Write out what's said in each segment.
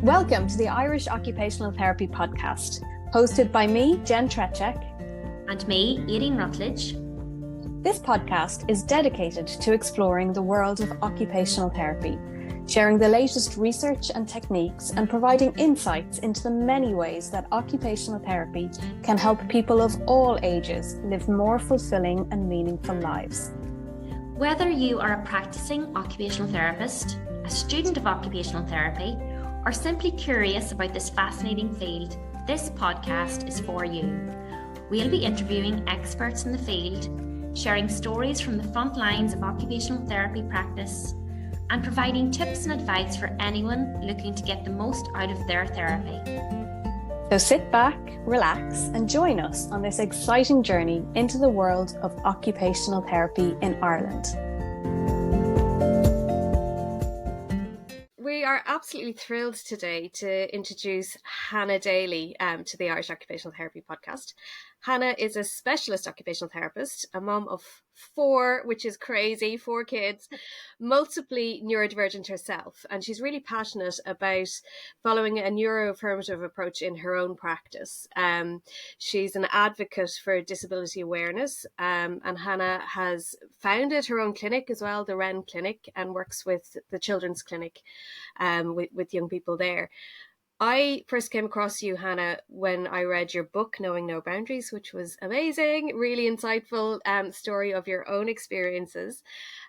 Welcome to the Irish Occupational Therapy podcast, hosted by me, Jen Trechek. And me, Aileen Rutledge. This podcast is dedicated to exploring the world of occupational therapy, sharing the latest research and techniques and providing insights into the many ways that occupational therapy can help people of all ages live more fulfilling and meaningful lives. Whether you are a practicing occupational therapist, a student of occupational therapy, or simply curious about this fascinating field, this podcast is for you. We'll be interviewing experts in the field, sharing stories from the front lines of occupational therapy practice, and providing tips and advice for anyone looking to get the most out of their therapy. So sit back, relax, and join us on this exciting journey into the world of occupational therapy in Ireland. We are absolutely thrilled today to introduce Hannah Daly to the Irish Occupational Therapy podcast. Hannah is a specialist occupational therapist, a mum of 4, which is crazy, 4 kids, multiply neurodivergent herself. And she's really passionate about following a neuroaffirmative approach in her own practice. She's an advocate for disability awareness, and Hannah has founded her own clinic as well, the Wren Clinic, and works with the Children's Clinic with young people there. I first came across you, Hannah, when I read your book, Knowing No Boundaries, which was amazing, really insightful story of your own experiences.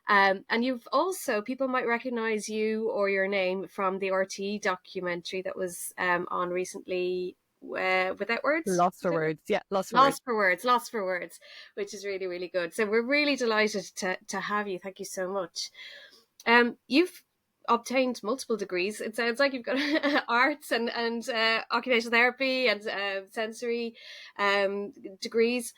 And you've also, people might recognise you or your name from the RT documentary that was on recently, Without Words? Lost for Words, yeah. Lost for Words, which is really, really good. So we're really delighted to have you. Thank you so much. You've obtained multiple degrees. It sounds like you've got arts and occupational therapy and sensory degrees.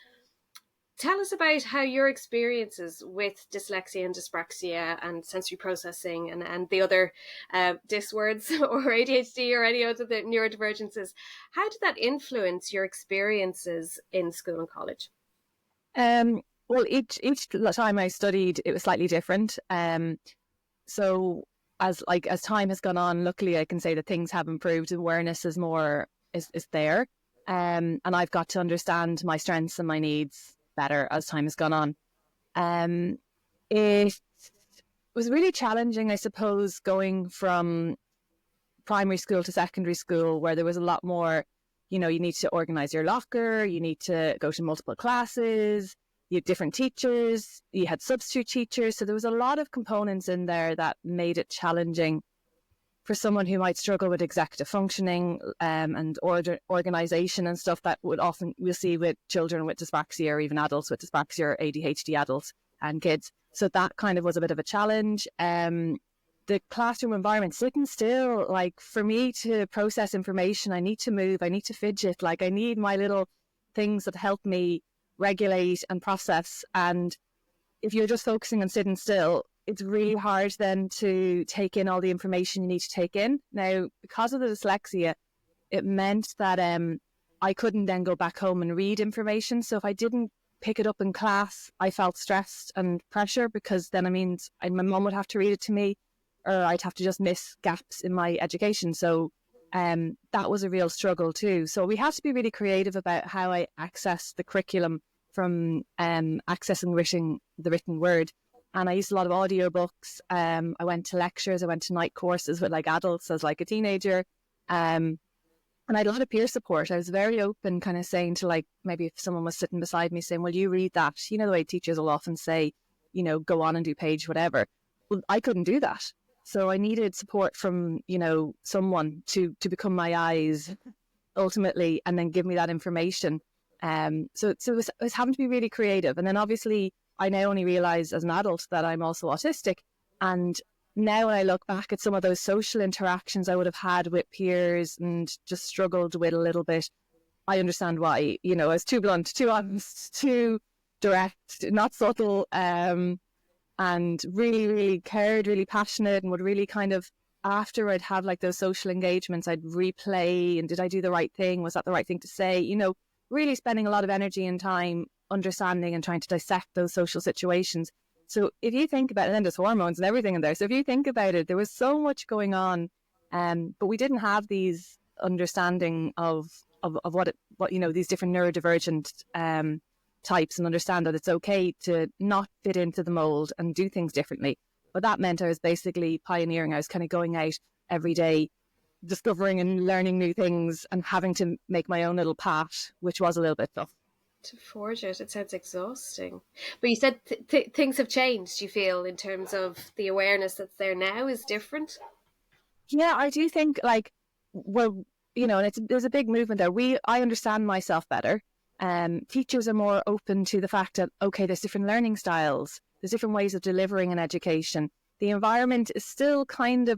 Tell us about how your experiences with dyslexia and dyspraxia and sensory processing and the other dys words or ADHD or any other neurodivergences, how did that influence your experiences in school and college? Well, each time I studied, it was slightly different. So as time has gone on, luckily I can say that things have improved. Awareness is there, and I've got to understand my strengths and my needs better as time has gone on. It was really challenging, I suppose, going from primary school to secondary school, where there was a lot more. You need to organise your locker, you need to go to multiple classes. You had different teachers, you had substitute teachers. So there was a lot of components in there that made it challenging for someone who might struggle with executive functioning and organisation and stuff that we'll see with children with dyspraxia or even adults with dyspraxia or ADHD adults and kids. So that kind of was a bit of a challenge. The classroom environment, sitting still, like for me to process information, I need to move, I need to fidget, like I need my little things that help me regulate and process. And if you're just focusing on sitting still, it's really hard then to take in all the information you need to take in. Now, because of the dyslexia, it meant that I couldn't then go back home and read information. So if I didn't pick it up in class, I felt stressed and pressure, because then my mum would have to read it to me, or I'd have to just miss gaps in my education. So that was a real struggle too. So we had to be really creative about how I access the curriculum from accessing the written word. And I used a lot of audiobooks. I went to lectures. I went to night courses with adults as a teenager. And I had a lot of peer support. I was very open, kind of saying to maybe if someone was sitting beside me saying, "Will you read that?" The way teachers will often say, go on and do page whatever. Well, I couldn't do that. So I needed support from, someone to become my eyes ultimately, and then give me that information. So it was having to be really creative. And then obviously I now only realise as an adult that I'm also autistic. And now when I look back at some of those social interactions I would have had with peers and just struggled with a little bit, I understand why. I was too blunt, too honest, too direct, not subtle, and really, really cared, really passionate, and would really kind of, after I'd have those social engagements, I'd replay, and did I do the right thing? Was that the right thing to say? Really spending a lot of energy and time understanding and trying to dissect those social situations. So if you think about it, and then there's hormones and everything in there. So if you think about it, there was so much going on But we didn't have these understanding of what these different neurodivergent types, and understand that it's okay to not fit into the mold and do things differently. But that meant I was basically pioneering. I was kind of going out every day, discovering and learning new things, and having to make my own little path, which was a little bit tough. To forge it sounds exhausting. But you said things have changed, you feel, in terms of the awareness that's there now is different? Yeah, I do think, like, well, and there's a big movement there. I understand myself better. Teachers are more open to the fact that, okay, there's different learning styles, there's different ways of delivering an education. The environment is still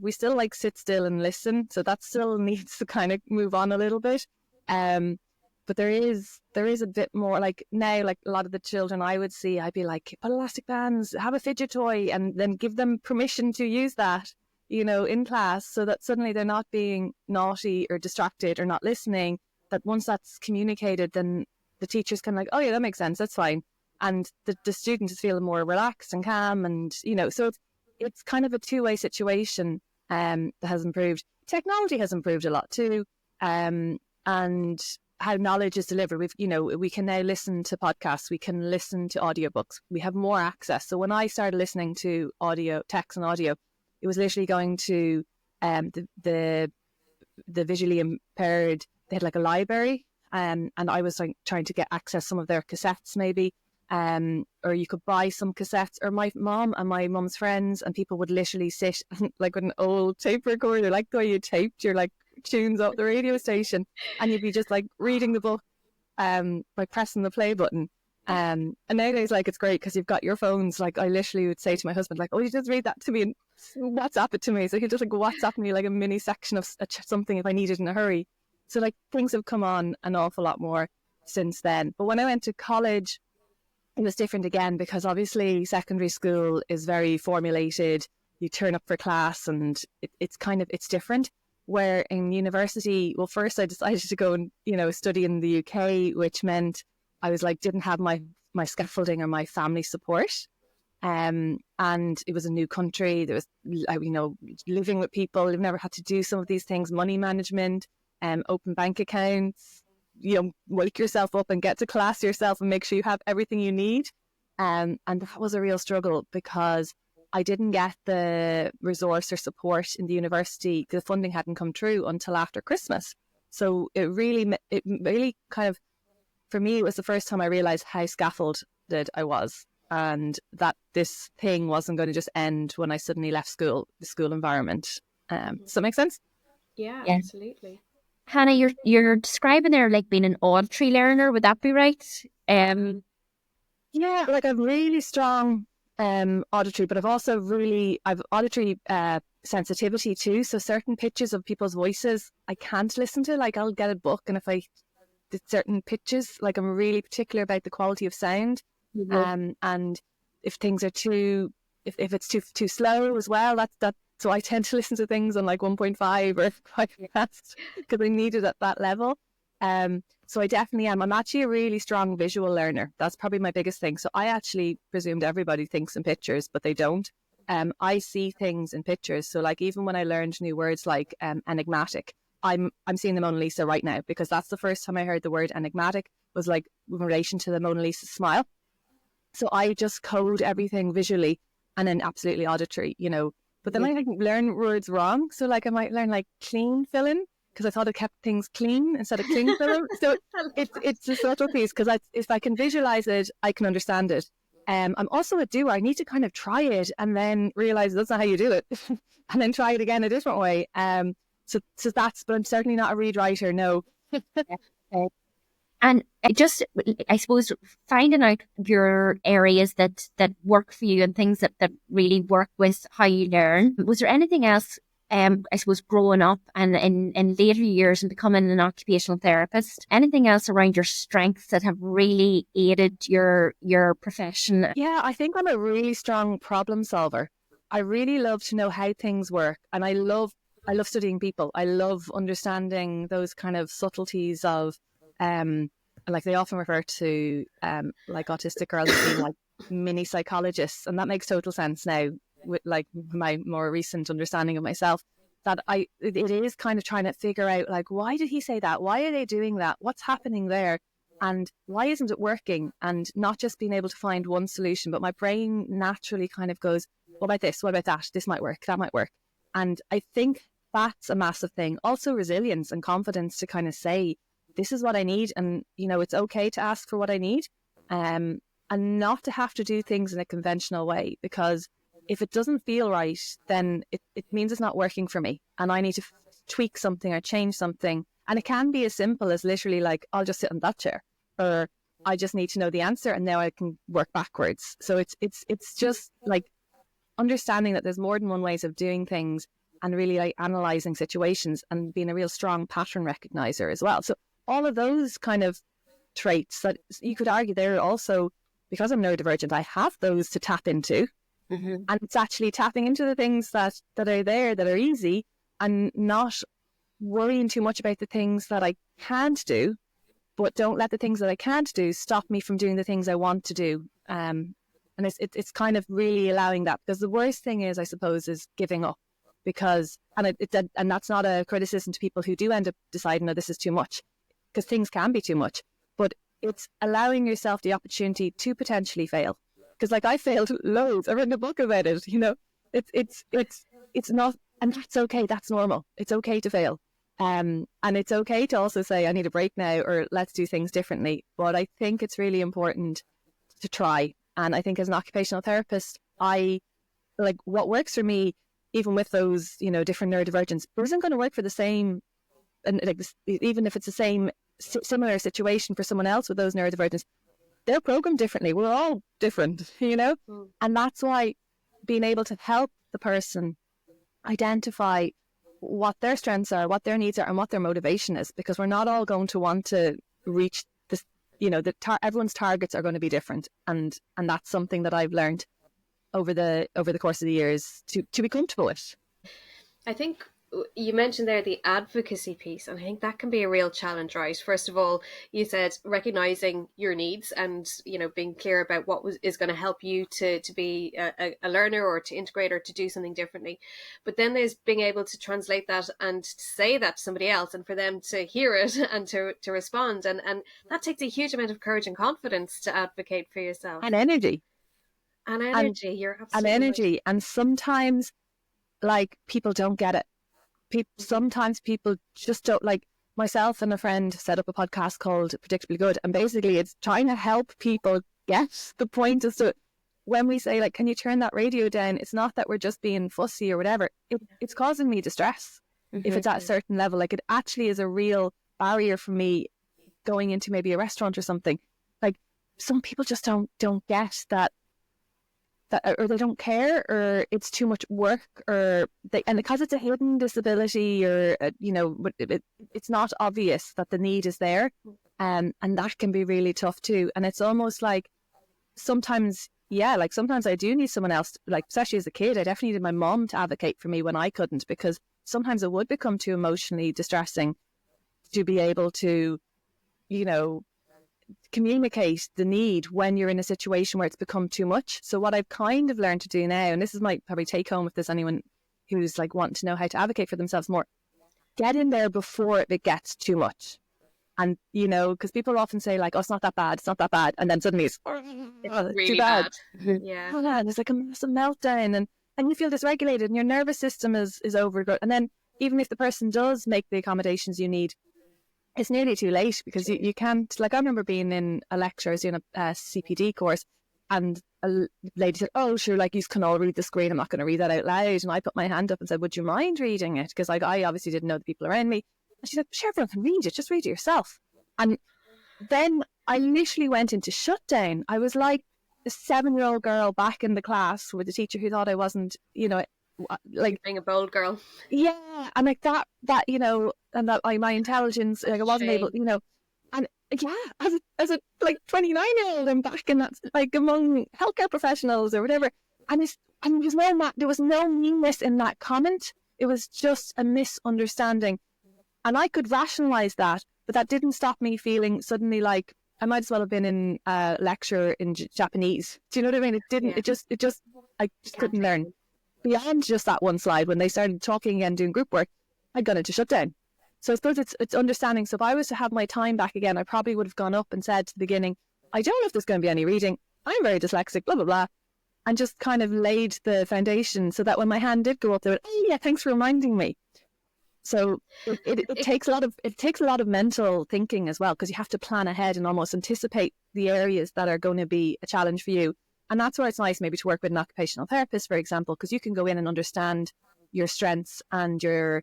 we still like sit still and listen, so that still needs to kind of move on a little bit. But there is a bit more, like now, like a lot of the children I would see, I'd be like, put elastic bands, have a fidget toy, and then give them permission to use that, in class, so that suddenly they're not being naughty or distracted or not listening. That once that's communicated, then the teacher's kind of like, oh yeah, that makes sense, that's fine. And the student is feeling more relaxed and calm, and, so it's kind of a two-way situation that has improved. Technology has improved a lot too, and how knowledge is delivered. We can now listen to podcasts, we can listen to audiobooks, we have more access. So when I started listening to audio, text and audio, it was literally going to the visually impaired. They had like a library, and I was like trying to get access some of their cassettes maybe, or you could buy some cassettes, or my mom and my mum's friends and people would literally sit like with an old tape recorder, like the way you taped your like tunes off the radio station, and you'd be just like reading the book by pressing the play button. And nowadays, like, it's great because you've got your phones. Like, I literally would say to my husband, like, oh, you just read that to me and WhatsApp it to me. So he'd just like WhatsApp me like a mini section of something if I needed in a hurry. So like things have come on an awful lot more since then. But when I went to college, it was different again, because obviously secondary school is very formulated. You turn up for class and it's different. Where in university, well, first I decided to go and, study in the UK, which meant I was like, didn't have my scaffolding or my family support. And it was a new country. There was, living with people who've never had to do some of these things, money management, open bank accounts, wake yourself up and get to class yourself and make sure you have everything you need. And that was a real struggle because I didn't get the resource or support in the university. The funding hadn't come through until after Christmas. So it really kind of, for me, it was the first time I realized how scaffolded I was, and that this thing wasn't going to just end when I suddenly left school, the school environment. Does that make sense? Yeah, absolutely. Hannah, you're describing there like being an auditory learner. Would that be right? Yeah, like I've really strong auditory, but I've auditory sensitivity too. So certain pitches of people's voices I can't listen to. Like I'll get a book, and if I did certain pitches, like I'm really particular about the quality of sound. Mm-hmm. And if things are if it's too slow as well, that's so I tend to listen to things on like 1.5 or quite fast because I need it at that level. So I definitely am. I'm actually a really strong visual learner. That's probably my biggest thing. So I actually presumed everybody thinks in pictures, but they don't. I see things in pictures. So like even when I learned new words like enigmatic, I'm seeing the Mona Lisa right now, because that's the first time I heard the word enigmatic was like in relation to the Mona Lisa smile. So I just code everything visually and then absolutely auditory, But then I learn words wrong. So like I might learn like clean filling because I thought it kept things clean instead of clean filling. So it's a subtle piece because if I can visualize it, I can understand it. I'm also a doer. I need to kind of try it and then realize that's not how you do it and then try it again a different way. So that's, but I'm certainly not a read writer, no. And I suppose, finding out your areas that work for you and things that really work with how you learn. Was there anything else, I suppose, growing up and in later years and becoming an occupational therapist, anything else around your strengths that have really aided your profession? Yeah, I think I'm a really strong problem solver. I really love to know how things work, and I love studying people. I love understanding those kind of subtleties of, like they often refer to like autistic girls as being like mini psychologists, and that makes total sense now with like my more recent understanding of myself. that it is kind of trying to figure out, like, why did he say that? Why are they doing that? What's happening there? And why isn't it working? And not just being able to find one solution, but my brain naturally kind of goes, what about this? What about that? This might work. That might work. And I think that's a massive thing. Also resilience and confidence to kind of say, this is what I need. And, you know, it's okay to ask for what I need. And not to have to do things in a conventional way, because if it doesn't feel right, then it means it's not working for me. And I need to tweak something or change something. And it can be as simple as literally like, I'll just sit in that chair, or I just need to know the answer and now I can work backwards. So it's just like understanding that there's more than one ways of doing things, and really like analyzing situations and being a real strong pattern recognizer as well. So all of those kind of traits that you could argue they're also, because I'm neurodivergent, I have those to tap into. Mm-hmm. And it's actually tapping into the things that are there, that are easy, and not worrying too much about the things that I can't do, but don't let the things that I can't do stop me from doing the things I want to do. And it's kind of really allowing that, because the worst thing is, I suppose, is giving up. Because, and that's not a criticism to people who do end up deciding, no, this is too much, because things can be too much, but it's allowing yourself the opportunity to potentially fail. Because like I failed loads. I've written a book about it, you know. It's not, and that's okay. That's normal. It's okay to fail. And it's okay to also say, I need a break now, or let's do things differently. But I think it's really important to try. And I think as an occupational therapist, I like what works for me, even with those, you know, different neurodivergence, isn't going to work for the same, and like even if it's the same similar situation for someone else with those neurodivergence, they're programmed differently. We're all different, you know? Mm. And that's why being able to help the person identify what their strengths are, what their needs are, and what their motivation is, because we're not all going to want to reach this, you know, everyone's targets are going to be different. And that's something that I've learned over the course of the years to be comfortable with. I think you mentioned there the advocacy piece, and I think that can be a real challenge, right? First of all, you said recognizing your needs and, you know, being clear about what is going to help you to be a learner, or to integrate, or to do something differently. But then there's being able to translate that and say that to somebody else, and for them to hear it and to respond. And that takes a huge amount of courage and confidence to advocate for yourself. And energy. You're absolutely right. And sometimes, like, people don't get it. Sometimes people just don't, like myself and a friend set up a podcast called Predictably Good, and basically it's trying to help people get the point as to when we say, like, can you turn that radio down? It's not that we're just being fussy or whatever. It's causing me distress. Mm-hmm. If it's at a certain level, like, it actually is a real barrier for me going into maybe a restaurant or something. Like, some people just don't get that, or they don't care, or it's too much work, and because it's a hidden disability, or you know, it's not obvious that the need is there, and that can be really tough too. And it's almost like sometimes I do need someone else, like, especially as a kid, I definitely needed my mom to advocate for me when I couldn't, because sometimes it would become too emotionally distressing to be able to, you know, communicate the need when you're in a situation where it's become too much. So what I've kind of learned to do now, and this is my probably take home if there's anyone who's like wanting to know how to advocate for themselves more, get in there before it gets too much. And, you know, because people often say, like, oh, it's not that bad, and then suddenly it's really too bad. Yeah. And there's like a massive meltdown, and you feel dysregulated, and your nervous system is overgrowth. And then even if the person does make the accommodations you need, it's nearly too late, because you can't, like, I remember being in a lecture, I was doing a CPD course, and a lady said, oh, sure, like, you can all read the screen, I'm not going to read that out loud. And I put my hand up and said, would you mind reading it? Because, like, I obviously didn't know the people around me. And she said, sure, everyone can read it, just read it yourself. And then I literally went into shutdown. I was like a 7-year-old girl back in the class with a teacher who thought I wasn't, you know, like, being a bold girl. Yeah. And like that, you know, and that my intelligence, like, I wasn't able, you know, and yeah, as a like 29-year-old, I'm back in that, like, among healthcare professionals or whatever. And there was no meanness in that comment. It was just a misunderstanding. And I could rationalize that, but that didn't stop me feeling suddenly like I might as well have been in a lecture in Japanese. Do you know what I mean? It didn't, I just couldn't learn. beyond just that one slide, when they started talking and doing group work, I'd gone into shutdown. So I suppose it's understanding. So if I was to have my time back again, I probably would have gone up and said to the beginning, I don't know if there's going to be any reading. I'm very dyslexic, blah, blah, blah. And just kind of laid the foundation so that when my hand did go up, they went, oh yeah, thanks for reminding me. So it takes a lot of mental thinking as well, because you have to plan ahead and almost anticipate the areas that are going to be a challenge for you. And that's where it's nice maybe to work with an occupational therapist, for example, because you can go in and understand your strengths and your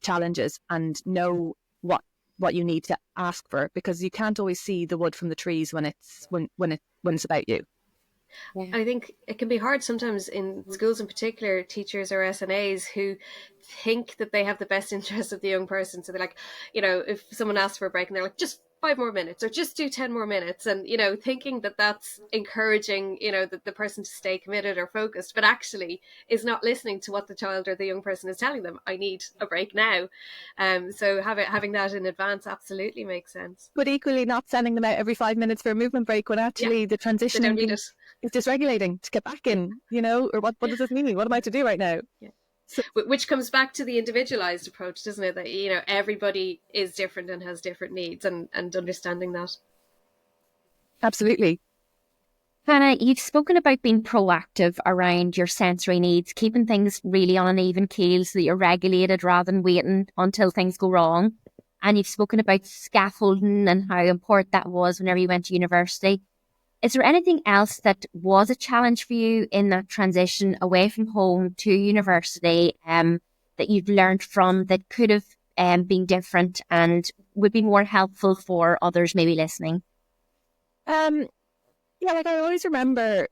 challenges and know what you need to ask for, because you can't always see the wood from the trees when it's about you. Yeah. I think it can be hard sometimes in schools in particular, teachers or SNAs who think that they have the best interest of the young person. So they're like, if someone asks for a break and they're like, just 5 more minutes or just do 10 more minutes. And, thinking that that's encouraging, the person to stay committed or focused, but actually is not listening to what the child or the young person is telling them. I need a break now. So having that in advance absolutely makes sense. But equally not sending them out every 5 minutes for a movement break when actually the transition is dysregulating to get back in, or what does this mean? What am I to do right now? Yeah. So, which comes back to the individualized approach, doesn't it? That, everybody is different and has different needs, and understanding that. Absolutely. Hannah, you've spoken about being proactive around your sensory needs, keeping things really on an even keel so that you're regulated rather than waiting until things go wrong. And you've spoken about scaffolding and how important that was whenever you went to university. Is there anything else that was a challenge for you in that transition away from home to university that you've learned from that could have been different and would be more helpful for others maybe listening? I always remember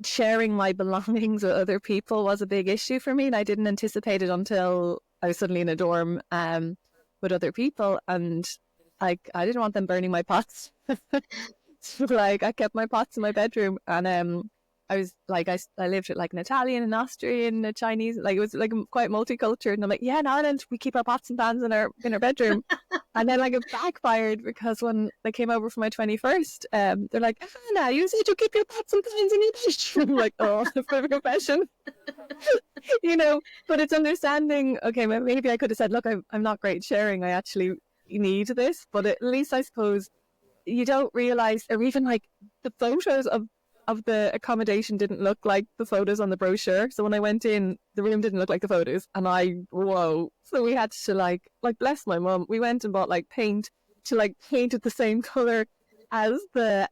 sharing my belongings with other people was a big issue for me, and I didn't anticipate it until I was suddenly in a dorm with other people, and I didn't want them burning my pots. So, I kept my pots in my bedroom, and I was I lived with an Italian, an Austrian, a Chinese, it was quite multicultural, and I'm like, yeah, in Ireland we keep our pots and pans in our bedroom. And then it backfired, because when they came over for my 21st, they're like, Hannah, you said you keep your pots and pans in your bedroom. I'm like, oh, for a confession. But it's understanding, okay, maybe I could have said, look, I'm not great sharing, I actually need this, but at least I suppose you don't realize, or even the photos of the accommodation didn't look like the photos on the brochure. So when I went in, the room didn't look like the photos, and whoa. So we had to bless my mum, we went and bought paint to paint it the same color as the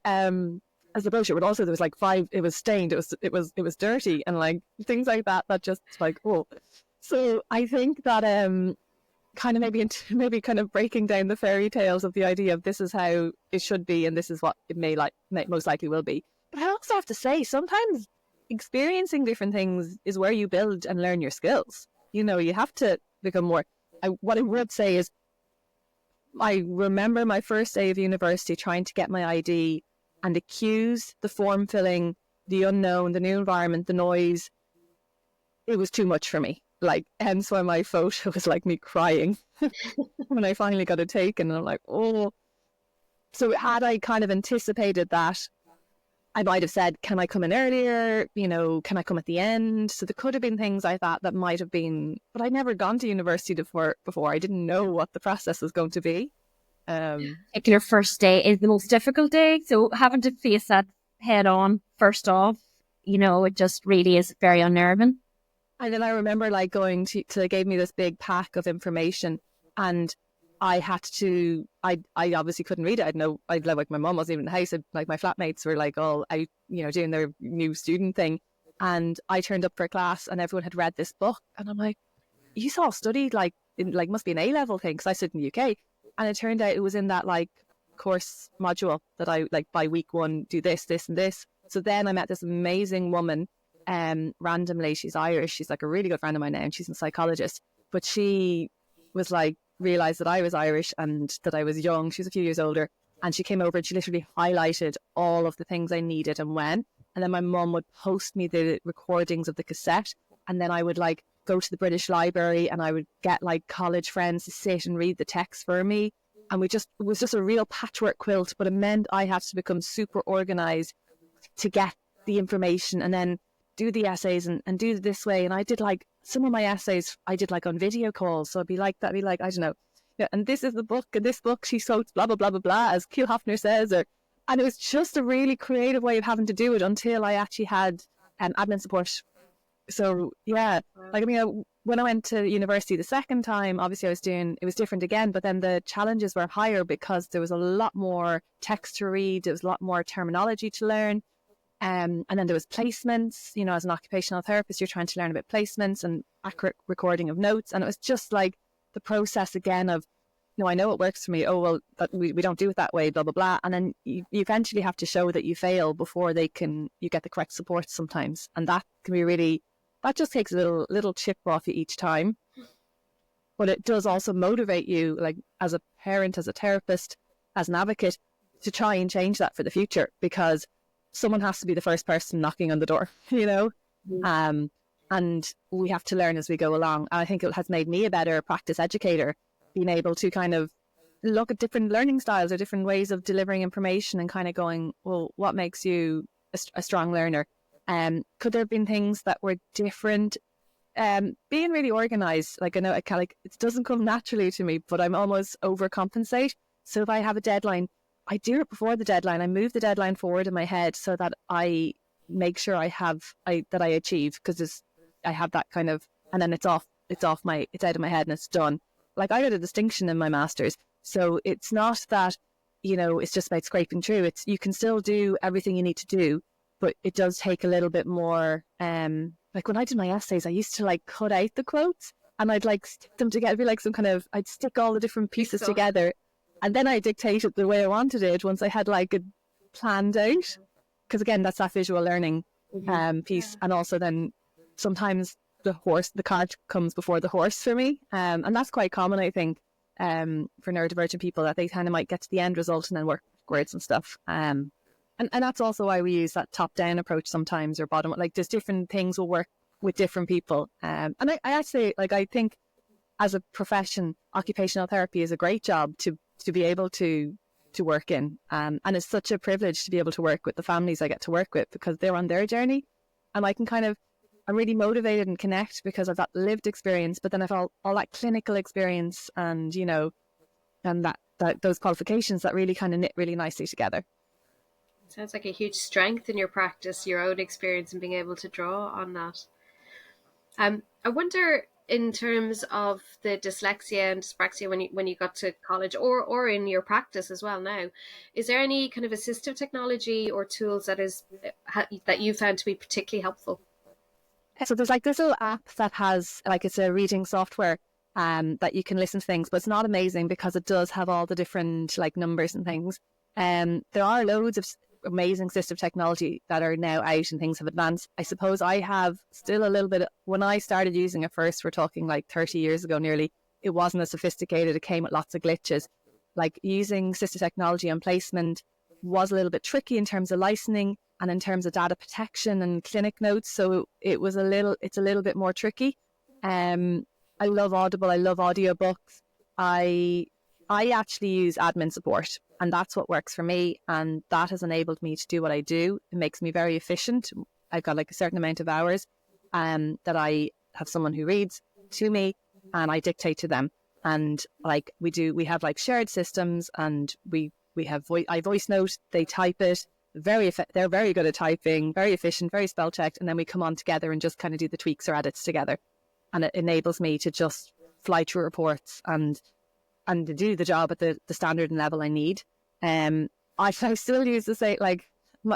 brochure, but also there was 5, it was stained, it was dirty, and things like that just oh. So I think that kind of maybe kind of breaking down the fairy tales of the idea of this is how it should be and this is what it may most likely will be. But I also have to say, sometimes experiencing different things is where you build and learn your skills. You have to become more. What I would say is, I remember my first day of university trying to get my ID, and the queues, the form filling, the unknown, the new environment, the noise, it was too much for me. Hence why my photo was me crying when I finally got it taken. And I'm like, oh. So had I kind of anticipated that, I might have said, can I come in earlier? Can I come at the end? So there could have been things like that might have been, but I'd never gone to university before. I didn't know what the process was going to be. Your first day is the most difficult day. So having to face that head on first off, it just really is very unnerving. And then I remember going to they gave me this big pack of information, and I had to, I obviously couldn't read it. I'd my mum wasn't even in the house. My flatmates were all out, doing their new student thing. And I turned up for a class and everyone had read this book. And I'm like, you all studied must be an A-level thing, because I stood in the UK. And it turned out it was in that course module that I by week 1 do this, this and this. So then I met this amazing woman randomly. She's Irish. She's a really good friend of mine now, and she's a psychologist. But she was realized that I was Irish and that I was young. She was a few years older, and she came over and she literally highlighted all of the things I needed and when. And then my mum would post me the recordings of the cassette, and then I would go to the British Library and I would get college friends to sit and read the text for me. And it was just a real patchwork quilt, but it meant I had to become super organized to get the information. And then do the essays and do it this way. And I did like some of my essays I did like on video calls. So I'd be like, I don't know. Yeah, and this is the book, and this book she quotes blah, blah, blah, blah, blah, as Kiel Hofner says. And it was just a really creative way of having to do it until I actually had admin support. So yeah, like, I mean, when I went to university the second time, obviously it was different again, but then the challenges were higher because there was a lot more text to read, there was a lot more terminology to learn. And then there was placements, as an occupational therapist, you're trying to learn about placements and accurate recording of notes. And it was just like the process again of, I know it works for me. Oh, well, we don't do it that way, blah, blah, blah. And then you eventually have to show that you fail before you get the correct support sometimes. And that can be really, that just takes a little chip off you each time. But it does also motivate you, like as a parent, as a therapist, as an advocate, to try and change that for the future, because someone has to be the first person knocking on the door, and we have to learn as we go along. And I think it has made me a better practice educator, being able to kind of look at different learning styles or different ways of delivering information and kind of going, well, what makes you a strong learner? Could there have been things that were different? Being really organized, like I know it doesn't come naturally to me, but I'm almost overcompensate. So if I have a deadline, I do it before the deadline. I move the deadline forward in my head so that I make sure that I achieve, because I have that kind of, and then it's out of my head and it's done. Like I got a distinction in my master's, so it's not that, it's just about scraping through. You can still do everything you need to do, but it does take a little bit more. Like when I did my essays, I used to like cut out the quotes and I'd like stick them together, be like I'd stick all the different pieces together, and then I dictate it the way I wanted it once I had like it planned out. Because again, that's that visual learning piece, and also then sometimes the cart comes before the horse for me, and that's quite common, I think, for neurodivergent people, that they kind of might get to the end result and then work backwards and stuff. And that's also why we use that top-down approach sometimes, or bottom. Like there's different things will work with different people. And I actually, like, I think as a profession, occupational therapy is a great job to be able to work in. And it's such a privilege to be able to work with the families I get to work with, because they're on their journey, and I can I'm really motivated and connect because of that lived experience, but then I've all that clinical experience and, and that those qualifications that really kind of knit really nicely together. Sounds like a huge strength in your practice, your own experience, and being able to draw on that. I wonder, in terms of the dyslexia and dyspraxia, when you got to college or in your practice as well now, is there any kind of assistive technology or tools that you found to be particularly helpful? So there's like this little app that has, like, it's a reading software that you can listen to things, but it's not amazing because it does have all the different like numbers and things. There are loads of amazing assistive technology that are now out and things have advanced. I suppose I have still a little bit, when I started using it first, we're talking like 30 years ago nearly, it wasn't as sophisticated. It came with lots of glitches. Like using assistive technology on placement was a little bit tricky in terms of licensing and in terms of data protection and clinic notes. So it's a little bit more tricky. I love Audible. I love audiobooks. I actually use admin support, and that's what works for me. And that has enabled me to do what I do. It makes me very efficient. I've got like a certain amount of hours that I have someone who reads to me and I dictate to them. And like we have like shared systems, and I voice note, they type it. They're very good at typing, very efficient, very spell checked, and then we come on together and just kind of do the tweaks or edits together, and it enables me to just fly through reports and to do the job at the standard and level I need. I still use the same, like,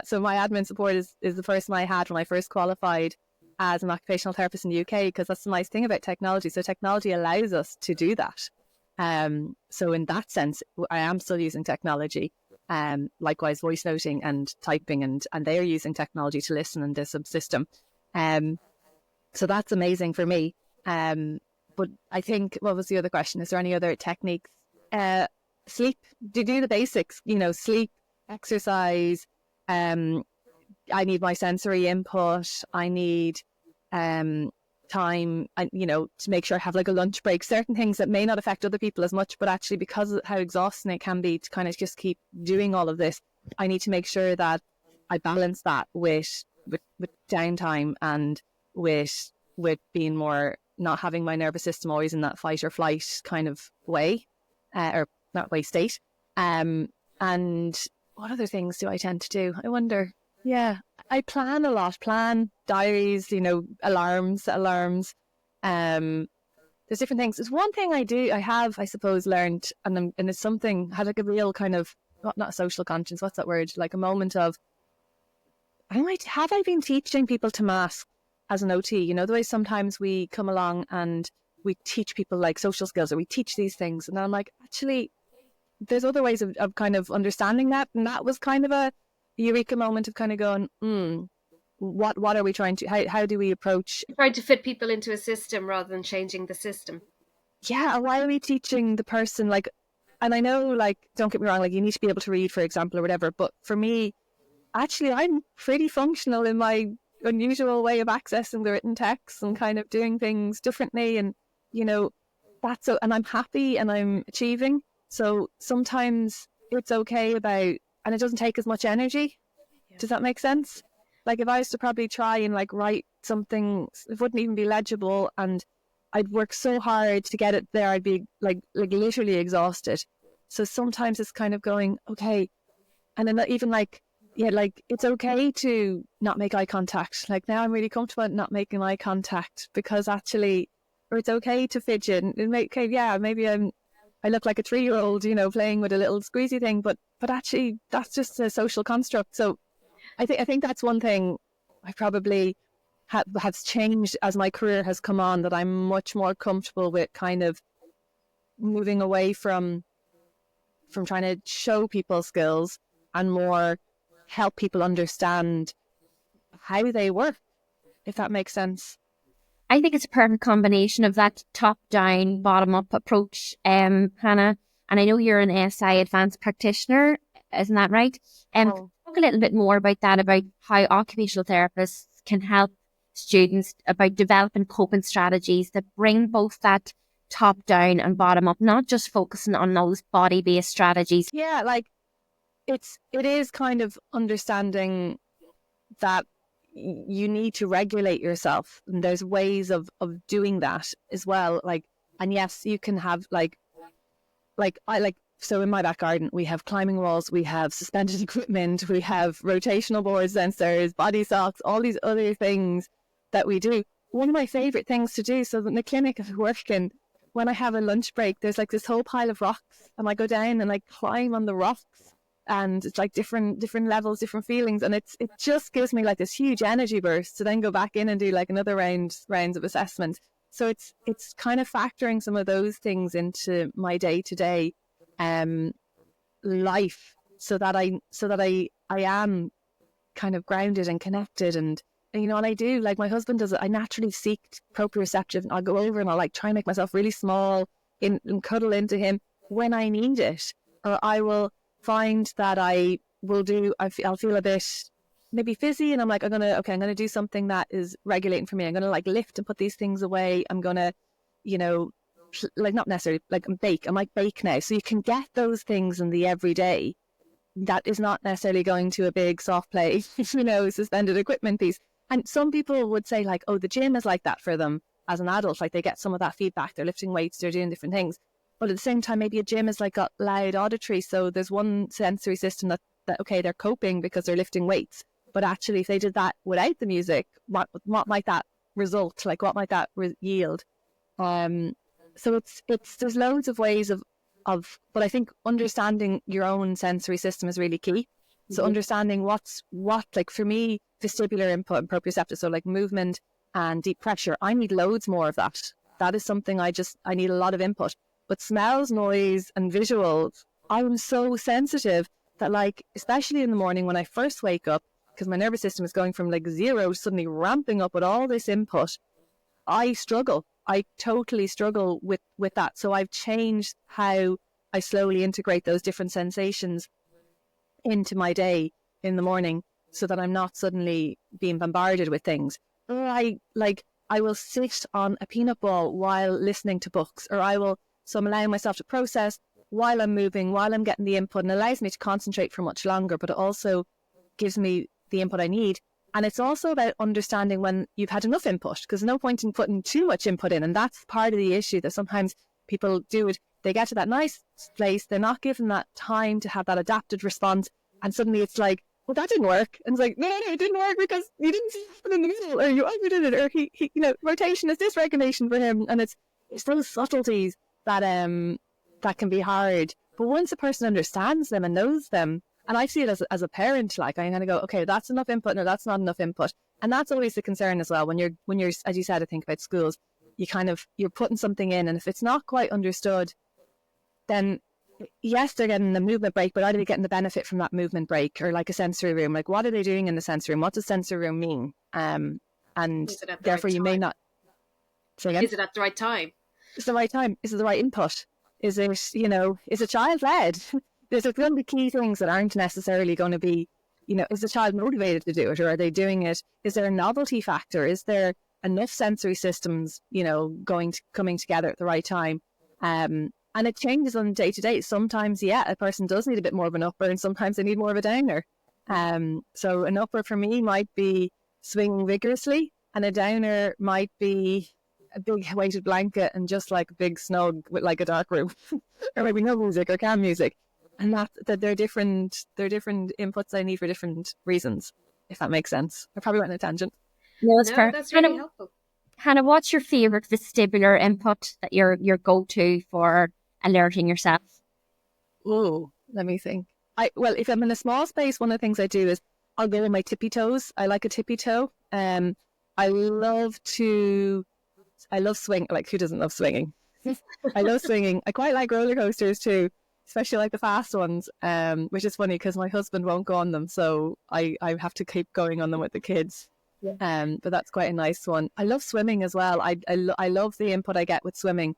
so my admin support is the person I had when I first qualified as an occupational therapist in the UK, because that's the nice thing about technology. So technology allows us to do that. So in that sense, I am still using technology. Likewise, voice noting and typing, and they're using technology to listen in this subsystem. So that's amazing for me. But I think, what was the other question? Is there any other techniques? Sleep, do the basics, sleep, exercise. I need my sensory input. I need time, to make sure I have like a lunch break, certain things that may not affect other people as much, but actually because of how exhausting it can be to kind of just keep doing all of this, I need to make sure that I balance that with with downtime and with being more, not having my nervous system always in that fight or flight kind of way, or not way state. And what other things do I tend to do? I wonder. Yeah, I plan a lot, plan diaries, alarms. There's different things. There's one thing I have, I suppose, learned, and it's something, had like a real kind of, not social conscience, what's that word? Like a moment of, have I been teaching people to mask as an OT? The way sometimes we come along and we teach people like social skills, or we teach these things. And I'm like, actually, there's other ways of kind of understanding that. And that was kind of a eureka moment of kind of going, what are we trying to, how do we approach? Trying to fit people into a system rather than changing the system. Yeah, why are we teaching the person, like, and I know, like, don't get me wrong, like, you need to be able to read, for example, or whatever, but for me, actually, I'm pretty functional in my unusual way of accessing the written text and kind of doing things differently, and, that's so, and I'm happy and I'm achieving, so sometimes it's okay about, and it doesn't take as much energy. Yeah. Does that make sense? Like, if I was to probably try and like write something, it wouldn't even be legible, and I'd work so hard to get it there, I'd be like literally exhausted. So sometimes it's kind of going, okay, and then even like, yeah, like it's okay to not make eye contact. Like now I'm really comfortable at not making eye contact, because actually, or it's okay to fidget and make, okay, yeah, maybe I look like a 3-year-old, playing with a little squeezy thing, but actually that's just a social construct. So I think that's one thing I probably has changed as my career has come on, that I'm much more comfortable with kind of moving away from trying to show people skills and more help people understand how they work, if that makes sense. I think it's a perfect combination of that top-down, bottom-up approach, Hannah. And I know you're an SI advanced practitioner, isn't that right? Talk a little bit more about that, about how occupational therapists can help students about developing coping strategies that bring both that top-down and bottom-up, not just focusing on those body-based strategies. Yeah, like it is kind of understanding that you need to regulate yourself, and there's ways of doing that as well. Like, and yes, you can have so in my back garden we have climbing walls, we have suspended equipment, we have rotational boards downstairs, body socks, all these other things that we do. One of my favorite things to do, so in the clinic I work in, when I have a lunch break, there's like this whole pile of rocks, and I go down and I climb on the rocks, and it's like different levels, different feelings, and it just gives me like this huge energy burst to then go back in and do like another rounds of assessment. So it's kind of factoring some of those things into my day-to-day life, so that I am kind of grounded and connected, and and I do, like my husband does it, I naturally seek proprioceptive, and I'll go over and I'll like try and make myself really small and cuddle into him when I need it, or I will find that I'll feel a bit maybe fizzy, and I'm like, I'm gonna do something that is regulating for me. I'm gonna like lift and put these things away. I'm gonna, like not necessarily like bake. I might bake now. So you can get those things in the everyday. That is not necessarily going to a big soft play, suspended equipment piece. And some people would say like, oh, the gym is like that for them as an adult. Like they get some of that feedback. They're lifting weights, they're doing different things. But at the same time, maybe a gym is like got loud auditory. So there's one sensory system that okay, they're coping because they're lifting weights. But actually, if they did that without the music, what might that result? Like, what might that yield? So there's loads of ways of, but I think understanding your own sensory system is really key. So understanding what, like for me, vestibular input and proprioceptive, so like movement and deep pressure, I need loads more of that. That is something I need a lot of input. But smells, noise, and visuals, I'm so sensitive that, like, especially in the morning when I first wake up, because my nervous system is going from like 0 to suddenly ramping up with all this input, I struggle. I totally struggle with that. So I've changed how I slowly integrate those different sensations into my day in the morning, so that I'm not suddenly being bombarded with things. Or I will sit on a peanut ball while listening to books, or so I'm allowing myself to process while I'm moving, while I'm getting the input, and allows me to concentrate for much longer, but it also gives me the input I need. And it's also about understanding when you've had enough input, because there's no point in putting too much input in. And that's part of the issue, that sometimes people do it. They get to that nice place. They're not given that time to have that adapted response. And suddenly it's like, well, that didn't work. And it's like, no, it didn't work because you didn't see it in the middle, or you overdid it, or he rotation is dysregulation for him. And it's those subtleties that that can be hard. But once a person understands them and knows them, and I see it as a parent, like I kind of go, okay, that's enough input, no, that's not enough input. And that's always the concern as well. When you're, as you said, I think about schools, you're putting something in, and if it's not quite understood, then yes, they're getting the movement break, but are they getting the benefit from that movement break? Or like a sensory room, like what are they doing in the sensory room? What does sensory room mean? And therefore you may not. Say again? Is it at the right time? Is it the right time? Is it the right input? Is it, is a child led? There's going to be key things that aren't necessarily going to be, is the child motivated to do it, or are they doing it? Is there a novelty factor? Is there enough sensory systems, coming together at the right time? And it changes on day to day. Sometimes, a person does need a bit more of an upper, and sometimes they need more of a downer. So an upper for me might be swinging vigorously, and a downer might be a big weighted blanket and just like a big snug with like a dark room, or maybe no music or calm music. And that they're different inputs I need for different reasons, if that makes sense. I probably went on a tangent. No, that's really helpful. Hannah, what's your favourite vestibular input that your go-to for alerting yourself? Oh, let me think. If I'm in a small space, one of the things I do is I'll go with my tippy toes. I like a tippy toe. I love swing. Like, who doesn't love swinging? I love swinging. I quite like roller coasters too, especially like the fast ones, which is funny because my husband won't go on them, so I have to keep going on them with the kids. Yeah. But that's quite a nice one. I love swimming as well. I love the input I get with swimming.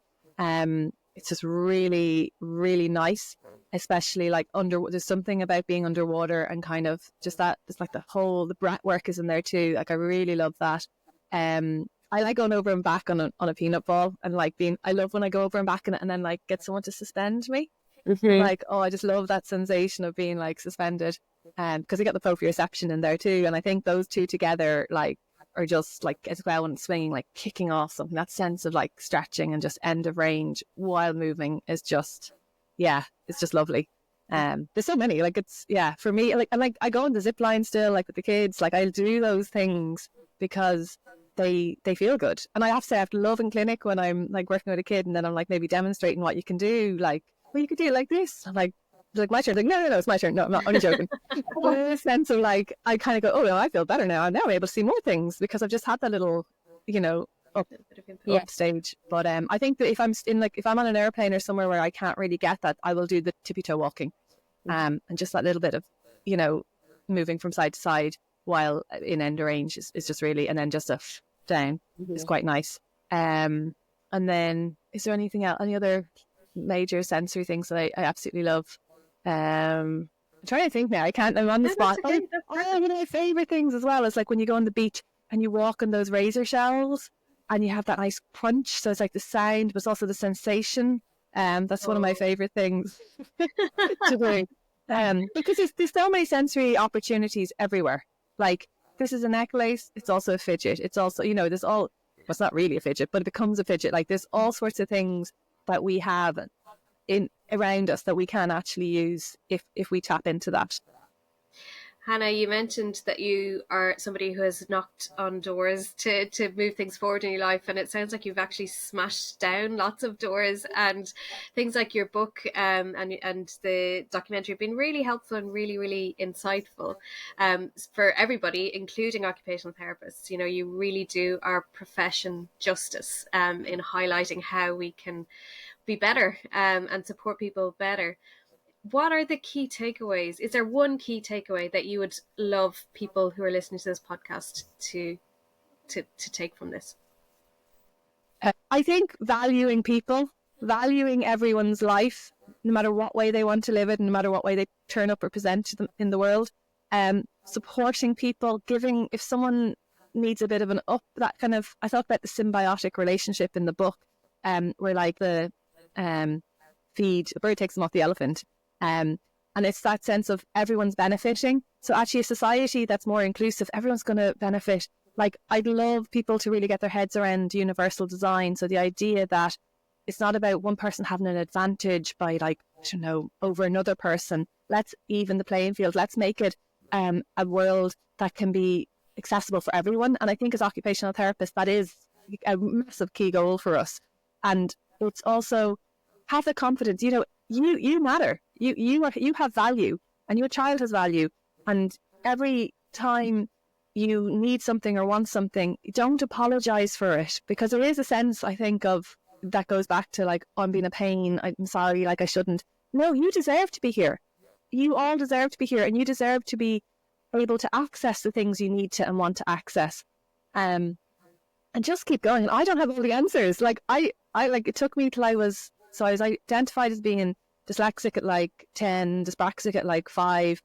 It's just really, really nice, especially like there's something about being underwater and kind of just that, it's like the breath work is in there too. Like I really love that. I like going over and back on a peanut ball, and like I love when I go over and back on it and then like get someone to suspend me. Mm-hmm. Like, I just love that sensation of being like suspended, because you got the proprioception in there too, and I think those two together like are just like, as well, when it's swinging, like kicking off something, that sense of like stretching and just end of range while moving is just, it's just lovely. There's so many, like it's, for me, like I go on the zip line still, like with the kids, like I'll do those things because they feel good. And I have to say, I have to love in clinic when I'm like working with a kid and then I'm like maybe demonstrating what you can do, like, well, you could do it like this. I'm like my turn. Like, no, it's my turn. No, I'm not, only joking. But in a sense of like, I kind of go, oh, no, I feel better now. I'm now able to see more things because I've just had that little, up stage. But I think that if I'm on an airplane or somewhere where I can't really get that, I will do the tippy toe walking, and just that little bit of, moving from side to side while in end range is just really, and then just down is quite nice. And then is there anything else? Any other major sensory things that I absolutely love? I'm trying to think now. I'm on the spot. One of my favorite things as well is like when you go on the beach and you walk on those razor shells and you have that nice crunch. So it's like the sound, but it's also the sensation. That's one of my favorite things to do. Because there's so many sensory opportunities everywhere. Like, this is a necklace. It's also a fidget. It's also, there's all. Well, it's not really a fidget, but it becomes a fidget. Like, there's all sorts of things that we have around us that we can actually use if we tap into that. Hannah, you mentioned that you are somebody who has knocked on doors to move things forward in your life, and it sounds like you've actually smashed down lots of doors, and things like your book and the documentary have been really helpful and really, really insightful for everybody, including occupational therapists. You really do our profession justice in highlighting how we can be better and support people better. What are the key takeaways? Is there one key takeaway that you would love people who are listening to this podcast to take from this? I think valuing people, valuing everyone's life, no matter what way they want to live it, no matter what way they turn up or present to them in the world, supporting people, giving, if someone needs a bit of an up, that kind of, I thought about the symbiotic relationship in the book, where like the feed, a bird takes them off the elephant. And it's that sense of everyone's benefiting. So actually a society that's more inclusive, everyone's going to benefit. Like, I'd love people to really get their heads around universal design. So the idea that it's not about one person having an advantage by, like, I don't know, over another person. Let's even the playing field. Let's make it a world that can be accessible for everyone. And I think as occupational therapists, that is a massive key goal for us. And it's also have the confidence, you know, you matter. You have value, and your child has value. And every time you need something or want something, don't apologize for it, because there is a sense, I think, of that goes back to like, oh, I'm being a pain, I'm sorry, like I shouldn't. No, you deserve to be here. You all deserve to be here, and you deserve to be able to access the things you need to and want to access. And just keep going. I don't have all the answers. Like I like, it took me till I was identified as being dyslexic at like 10, dyspraxic at like 5,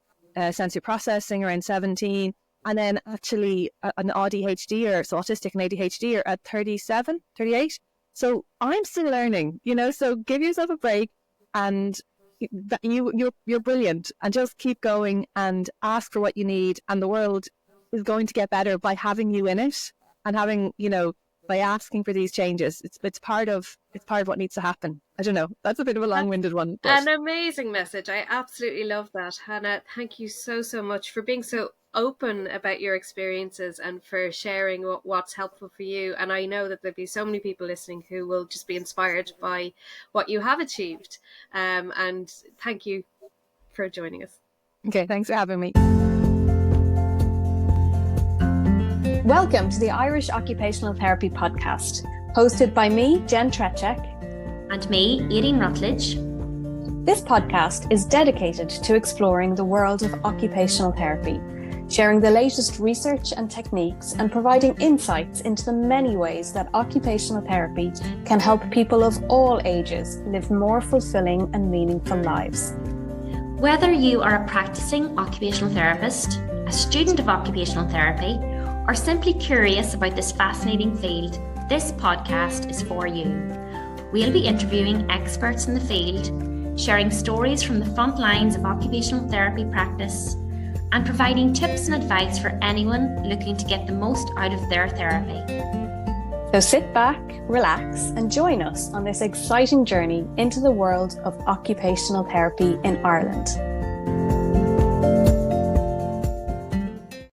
sensory processing around 17, and then actually an ADHD, so autistic and ADHD, at 37, 38. So I'm still learning, you know, so give yourself a break, and you're brilliant, and just keep going and ask for what you need, and the world is going to get better by having you in it, and having, you know, by asking for these changes. It's part of what needs to happen. I don't know. That's a bit of a long-winded one. But an amazing message. I absolutely love that. Hannah, thank you so much for being so open about your experiences and for sharing what's helpful for you. And I know that there'll be so many people listening who will just be inspired by what you have achieved. And thank you for joining us. Okay, thanks for having me. Welcome to the Irish Occupational Therapy podcast, hosted by me, Jen Trechek, and me, Aileen Rutledge. This podcast is dedicated to exploring the world of occupational therapy, sharing the latest research and techniques, and providing insights into the many ways that occupational therapy can help people of all ages live more fulfilling and meaningful lives. Whether you are a practicing occupational therapist, a student of occupational therapy, or simply curious about this fascinating field, this podcast is for you. We'll be interviewing experts in the field, sharing stories from the front lines of occupational therapy practice, and providing tips and advice for anyone looking to get the most out of their therapy. So sit back, relax, and join us on this exciting journey into the world of occupational therapy in Ireland.